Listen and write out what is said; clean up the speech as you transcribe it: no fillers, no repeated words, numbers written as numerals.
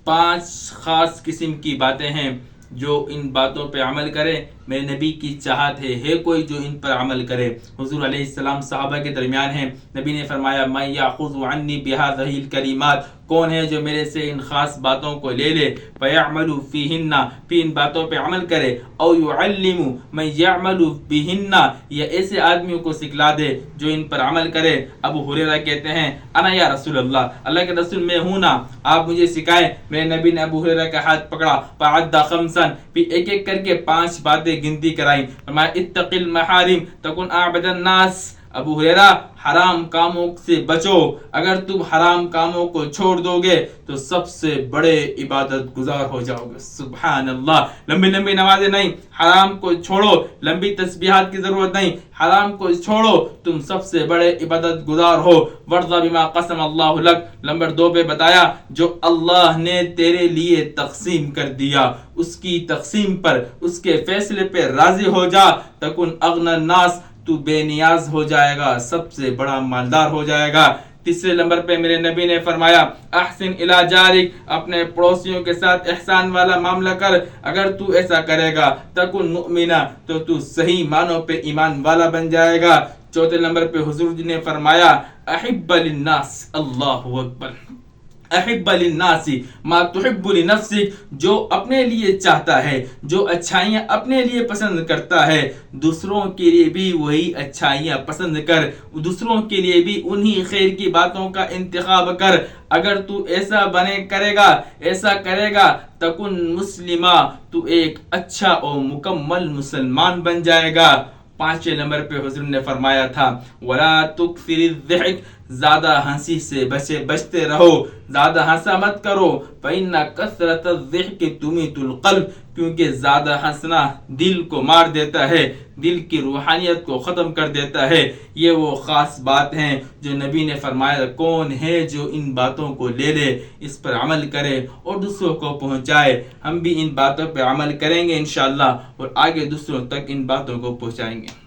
5 خاص قسم کی باتیں ہیں، جو ان باتوں پہ عمل کرے میرے نبی کی چاہت ہے کوئی جو ان پر عمل کرے۔ حضور علیہ السلام صحابہ کے درمیان ہیں، نبی نے فرمایا من یاخذ عنی بہذہ الکلمات، کون ہے جو میرے سے ان خاص باتوں کو لے لے، فیعمل فیہن، پھر ان باتوں پہ عمل کرے، او یعلم من یعمل بہن، یا ایسے آدمیوں کو سکھلا دے جو ان پر عمل کرے۔ ابو ہریرہ کہتے ہیں انا یا رسول اللہ، اللہ کے رسول میں ہوں نا، آپ مجھے سکھائیں۔ میرے نبی نے ابو ہریرہ کا ہاتھ پکڑا، فعد خمسا، پھر ایک ایک کر کے 5 باتیں گنتی کرائیں۔ فرمایا اتق المحارم تکن اعبد الناس، ابو ہریرہ حرام کاموں سے بچو، اگر تم حرام کاموں کو چھوڑ دو گے تو سب سے بڑے عبادت گزار ہو جاؤ گے۔ سبحان اللہ، لمبی لمبی نمازیں نہیں، حرام کو چھوڑو، لمبی تسبیحات کی ضرورت نہیں، حرام کو چھوڑو، تم سب سے بڑے عبادت گزار ہو۔ وارض بما قسم اللہ لک، نمبر 2 پہ بتایا جو اللہ نے تیرے لیے تقسیم کر دیا، اس کی تقسیم پر، اس کے فیصلے پہ راضی ہو جا، تکن اغنى الناس، تو بے نیاز ہو جائے گا، سب سے بڑا مالدار ہو جائے گا۔ تیسرے نمبر پہ میرے نبی نے فرمایا احسن الی جارک، اپنے پڑوسیوں کے ساتھ احسان والا معاملہ کر، اگر تو ایسا کرے گا تکن مؤمنا، تو صحیح معنوں پہ ایمان والا بن جائے گا۔ چوتھے نمبر پہ حضور جی نے فرمایا احب للناس، اللہ اکبر، احب للناس ما تحب لنفسک، جو اپنے لیے چاہتا ہے، جو اچھائیاں اپنے لیے پسند کرتا ہے، دوسروں کے لیے بھی وہی اچھائیاں پسند کر، دوسروں کے لیے بھی انہی خیر کی باتوں کا انتخاب کر۔ اگر تو ایسا کرے گا، ایسا کرے گا، تکن مسلمہ، تو ایک اچھا اور مکمل مسلمان بن جائے گا۔ 5ویں نمبر پہ حضور نے فرمایا تھا وَلَا تُكْثِرِ الضِّحْكِ، زیادہ ہنسی سے بچتے رہو، زیادہ ہنسا مت کرو، فَإِنَّ كَثْرَةَ الضِّحْكِ تُمِيتُ الْقَلْبَ، کیونکہ زیادہ ہنسنا دل کو مار دیتا ہے، دل کی روحانیت کو ختم کر دیتا ہے۔ یہ وہ خاص بات ہیں جو نبی نے فرمایا کون ہے جو ان باتوں کو لے لے، اس پر عمل کرے اور دوسروں کو پہنچائے۔ ہم بھی ان باتوں پہ عمل کریں گے انشاءاللہ، اور آگے دوسروں تک ان باتوں کو پہنچائیں گے۔